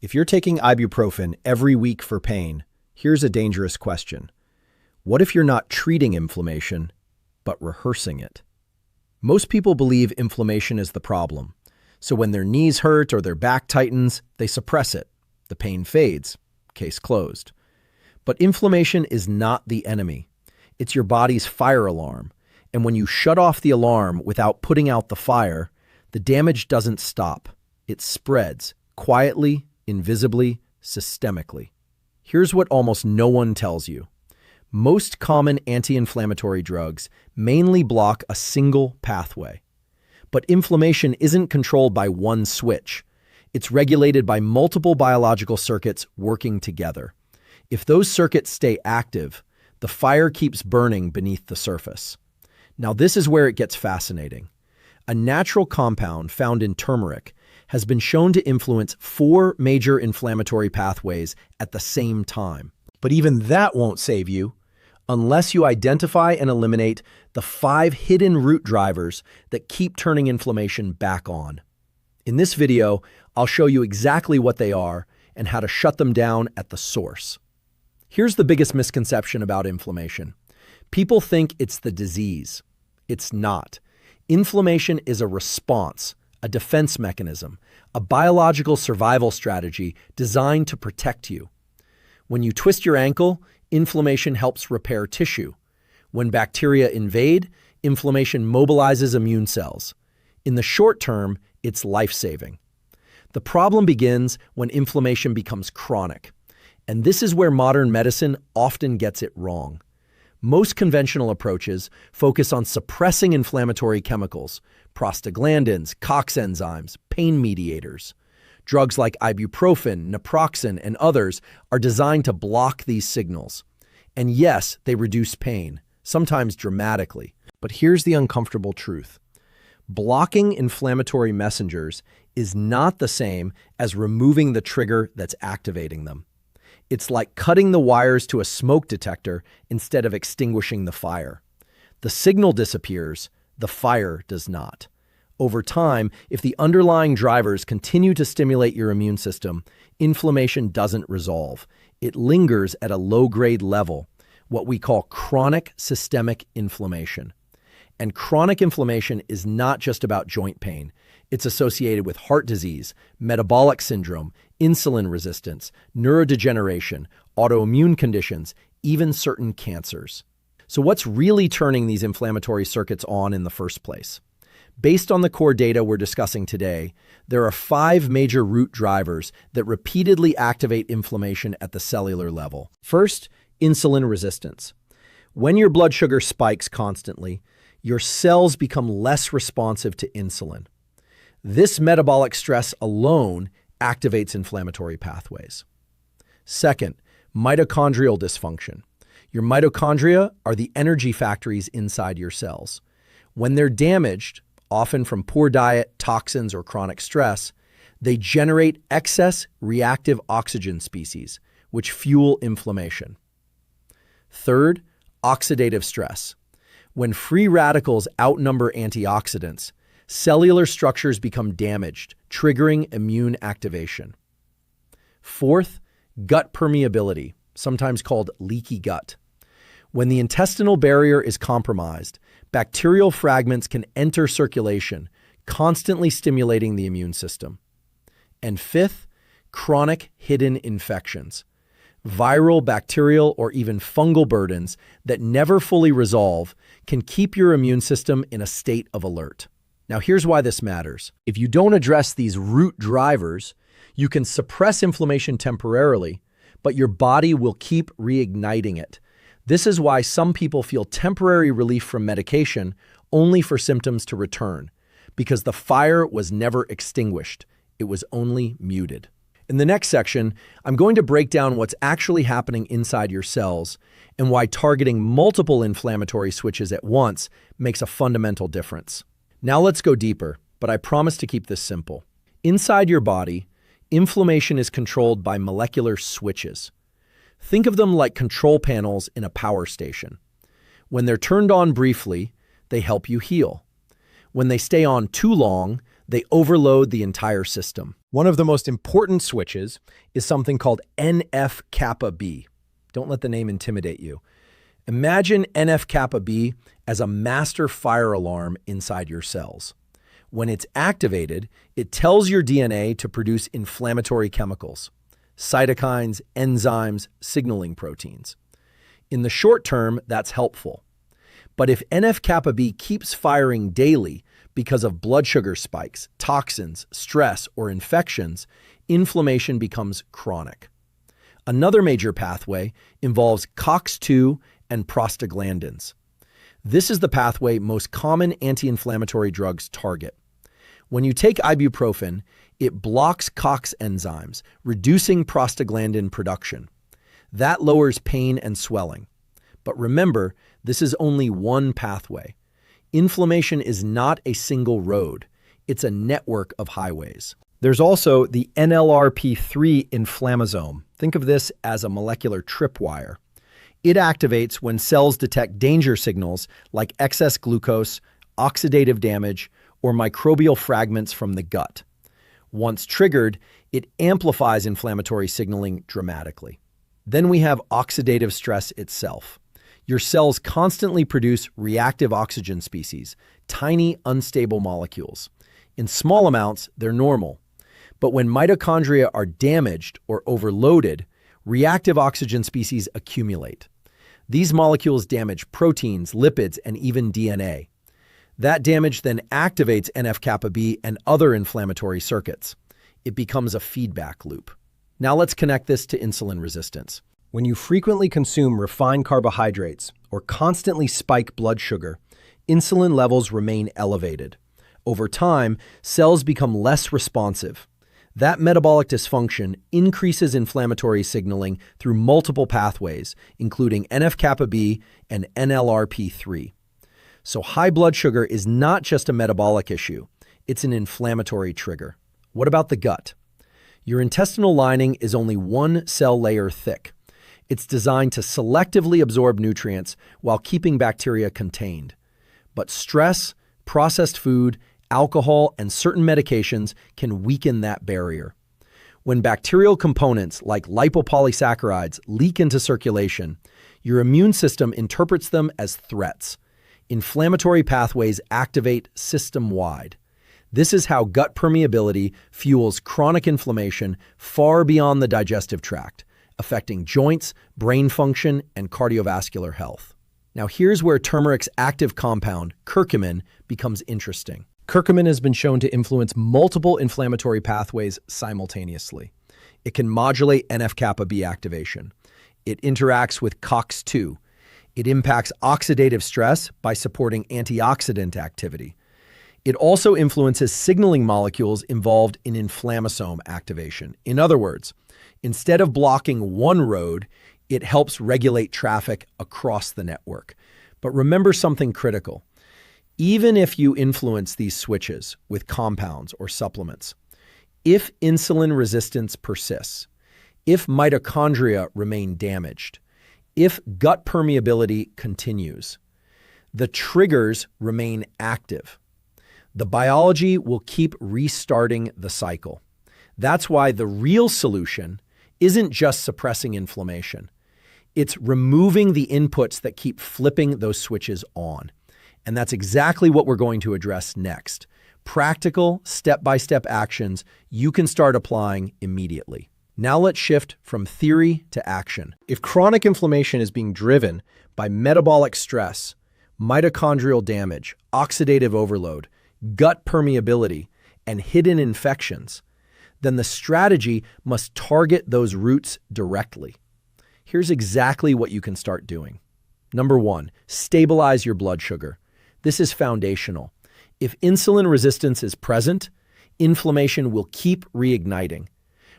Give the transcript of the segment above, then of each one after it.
If you're taking ibuprofen every week for pain, here's a dangerous question. What if you're not treating inflammation, but rehearsing it? Most people believe inflammation is the problem. So when their knees hurt or their back tightens, they suppress it. The pain fades. Case closed. But inflammation is not the enemy. It's your body's fire alarm. And when you shut off the alarm without putting out the fire, the damage doesn't stop. It spreads quietly, invisibly, systemically. Here's what almost no one tells you. Most common anti-inflammatory drugs mainly block a single pathway. But inflammation isn't controlled by one switch. It's regulated by multiple biological circuits working together. If those circuits stay active, the fire keeps burning beneath the surface. Now this is where it gets fascinating. A natural compound found in turmeric has been shown to influence 4 major inflammatory pathways at the same time. But even that won't save you unless you identify and eliminate the 5 hidden root drivers that keep turning inflammation back on. In this video, I'll show you exactly what they are and how to shut them down at the source. Here's the biggest misconception about inflammation. People think it's the disease. It's not. Inflammation is a response, a defense mechanism, a biological survival strategy designed to protect you. When you twist your ankle, inflammation helps repair tissue. When bacteria invade, inflammation mobilizes immune cells. In the short term, it's life-saving. The problem begins when inflammation becomes chronic. And this is where modern medicine often gets it wrong. Most conventional approaches focus on suppressing inflammatory chemicals, prostaglandins, COX enzymes, pain mediators. Drugs like ibuprofen, naproxen, and others are designed to block these signals. And yes, they reduce pain, sometimes dramatically. But here's the uncomfortable truth. Blocking inflammatory messengers is not the same as removing the trigger that's activating them. It's like cutting the wires to a smoke detector instead of extinguishing the fire. The signal disappears, the fire does not. Over time, if the underlying drivers continue to stimulate your immune system, inflammation doesn't resolve. It lingers at a low-grade level, what we call chronic systemic inflammation. And chronic inflammation is not just about joint pain. It's associated with heart disease, metabolic syndrome, insulin resistance, neurodegeneration, autoimmune conditions, even certain cancers. So what's really turning these inflammatory circuits on in the first place? Based on the core data we're discussing today, there are 5 major root drivers that repeatedly activate inflammation at the cellular level. First, insulin resistance. When your blood sugar spikes constantly, your cells become less responsive to insulin. This metabolic stress alone activates inflammatory pathways. Second, mitochondrial dysfunction. Your mitochondria are the energy factories inside your cells. When they're damaged, often from poor diet, toxins, or chronic stress, they generate excess reactive oxygen species, which fuel inflammation. Third, oxidative stress. When free radicals outnumber antioxidants, cellular structures become damaged, triggering immune activation. Fourth, gut permeability, sometimes called leaky gut. When the intestinal barrier is compromised, bacterial fragments can enter circulation, constantly stimulating the immune system. And fifth, chronic hidden infections. Viral, bacterial, or even fungal burdens that never fully resolve can keep your immune system in a state of alert. Now here's why this matters. If you don't address these root drivers, you can suppress inflammation temporarily, but your body will keep reigniting it. This is why some people feel temporary relief from medication only for symptoms to return, because the fire was never extinguished. It was only muted. In the next section, I'm going to break down what's actually happening inside your cells and why targeting multiple inflammatory switches at once makes a fundamental difference. Now let's go deeper, but I promise to keep this simple. Inside your body, inflammation is controlled by molecular switches. Think of them like control panels in a power station. When they're turned on briefly, they help you heal. When they stay on too long, they overload the entire system. One of the most important switches is something called NF-kappa B. Don't let the name intimidate you. Imagine NF-kappa B as a master fire alarm inside your cells. When it's activated, it tells your DNA to produce inflammatory chemicals, cytokines, enzymes, signaling proteins. In the short term, that's helpful. But if NF-kappa B keeps firing daily because of blood sugar spikes, toxins, stress, or infections, inflammation becomes chronic. Another major pathway involves COX-2 and prostaglandins. This is the pathway most common anti-inflammatory drugs target. When you take ibuprofen, it blocks COX enzymes, reducing prostaglandin production. That lowers pain and swelling. But remember, this is only one pathway. Inflammation is not a single road. It's a network of highways. There's also the NLRP3 inflammasome. Think of this as a molecular tripwire. It activates when cells detect danger signals like excess glucose, oxidative damage, or microbial fragments from the gut. Once triggered, it amplifies inflammatory signaling dramatically. Then we have oxidative stress itself. Your cells constantly produce reactive oxygen species, tiny, unstable molecules. In small amounts, they're normal. But when mitochondria are damaged or overloaded, reactive oxygen species accumulate. These molecules damage proteins, lipids, and even DNA. That damage then activates NF-kappa B and other inflammatory circuits. It becomes a feedback loop. Now let's connect this to insulin resistance. When you frequently consume refined carbohydrates or constantly spike blood sugar, insulin levels remain elevated. Over time, cells become less responsive. That metabolic dysfunction increases inflammatory signaling through multiple pathways, including NF-kappa B and NLRP3. So high blood sugar is not just a metabolic issue, it's an inflammatory trigger. What about the gut? Your intestinal lining is only one cell layer thick. It's designed to selectively absorb nutrients while keeping bacteria contained. But stress, processed food, alcohol, and certain medications can weaken that barrier. When bacterial components like lipopolysaccharides leak into circulation, your immune system interprets them as threats. Inflammatory pathways activate system-wide. This is how gut permeability fuels chronic inflammation far beyond the digestive tract, affecting joints, brain function, and cardiovascular health. Now here's where turmeric's active compound, curcumin, becomes interesting. Curcumin has been shown to influence multiple inflammatory pathways simultaneously. It can modulate NF-kappa B activation. It interacts with COX-2. It impacts oxidative stress by supporting antioxidant activity. It also influences signaling molecules involved in inflammasome activation. In other words, instead of blocking one road, it helps regulate traffic across the network. But remember something critical. Even if you influence these switches with compounds or supplements, if insulin resistance persists, if mitochondria remain damaged, if gut permeability continues, the triggers remain active. The biology will keep restarting the cycle. That's why the real solution isn't just suppressing inflammation. It's removing the inputs that keep flipping those switches on. And that's exactly what we're going to address next. Practical, step-by-step actions you can start applying immediately. Now let's shift from theory to action. If chronic inflammation is being driven by metabolic stress, mitochondrial damage, oxidative overload, gut permeability, and hidden infections, then the strategy must target those roots directly. Here's exactly what you can start doing. Number 1, stabilize your blood sugar. This is foundational. If insulin resistance is present, inflammation will keep reigniting.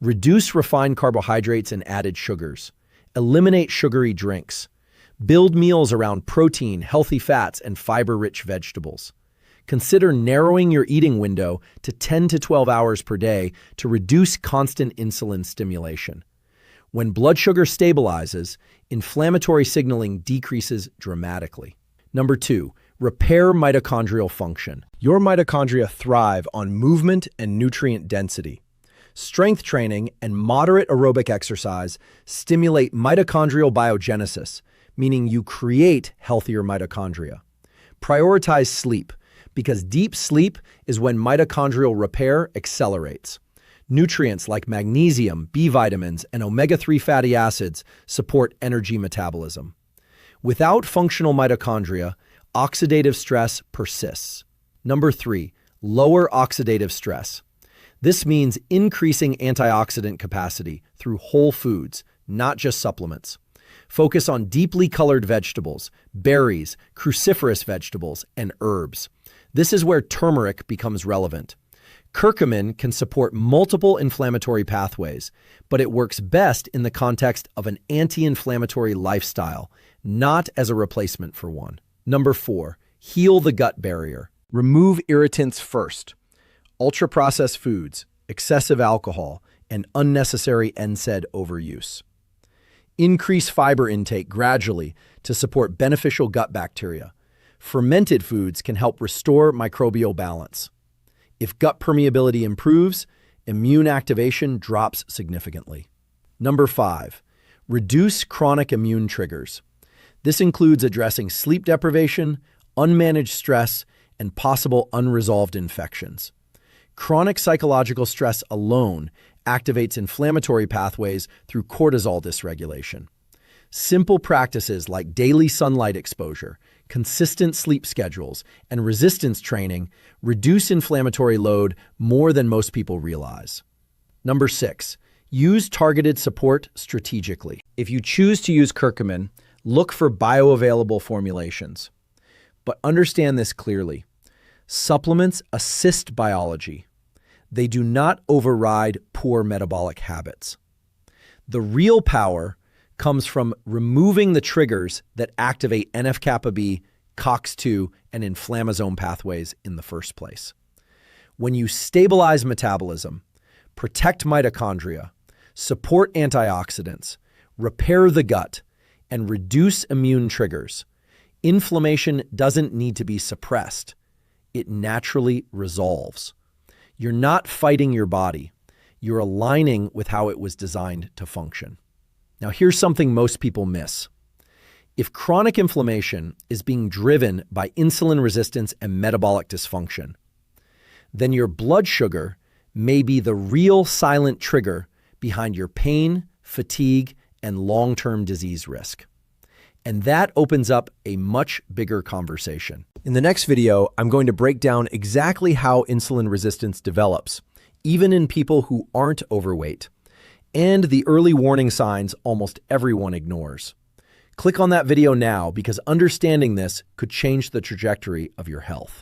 Reduce refined carbohydrates and added sugars. Eliminate sugary drinks. Build meals around protein, healthy fats, and fiber-rich vegetables. Consider narrowing your eating window to 10 to 12 hours per day to reduce constant insulin stimulation. When blood sugar stabilizes, inflammatory signaling decreases dramatically. Number 2, repair mitochondrial function. Your mitochondria thrive on movement and nutrient density. Strength training and moderate aerobic exercise stimulate mitochondrial biogenesis, meaning you create healthier mitochondria. Prioritize sleep, because deep sleep is when mitochondrial repair accelerates. Nutrients like magnesium, B vitamins, and omega-3 fatty acids support energy metabolism. Without functional mitochondria, oxidative stress persists. Number 3, lower oxidative stress. This means increasing antioxidant capacity through whole foods, not just supplements. Focus on deeply colored vegetables, berries, cruciferous vegetables, and herbs. This is where turmeric becomes relevant. Curcumin can support multiple inflammatory pathways, but it works best in the context of an anti-inflammatory lifestyle, not as a replacement for one. Number 4, heal the gut barrier. Remove irritants first. Ultra-processed foods, excessive alcohol, and unnecessary NSAID overuse. Increase fiber intake gradually to support beneficial gut bacteria. Fermented foods can help restore microbial balance. If gut permeability improves, immune activation drops significantly. Number 5, reduce chronic immune triggers. This includes addressing sleep deprivation, unmanaged stress, and possible unresolved infections. Chronic psychological stress alone activates inflammatory pathways through cortisol dysregulation. Simple practices like daily sunlight exposure, consistent sleep schedules, and resistance training reduce inflammatory load more than most people realize. Number 6, use targeted support strategically. If you choose to use curcumin, look for bioavailable formulations. But understand this clearly. Supplements assist biology. They do not override poor metabolic habits. The real power comes from removing the triggers that activate NF-kappa B, COX-2, and inflammasome pathways in the first place. When you stabilize metabolism, protect mitochondria, support antioxidants, repair the gut, and reduce immune triggers, inflammation doesn't need to be suppressed. It naturally resolves. You're not fighting your body. You're aligning with how it was designed to function. Now, here's something most people miss. If chronic inflammation is being driven by insulin resistance and metabolic dysfunction, then your blood sugar may be the real silent trigger behind your pain, fatigue, and long-term disease risk. And that opens up a much bigger conversation. In the next video, I'm going to break down exactly how insulin resistance develops, even in people who aren't overweight, and the early warning signs almost everyone ignores. Click on that video now because understanding this could change the trajectory of your health.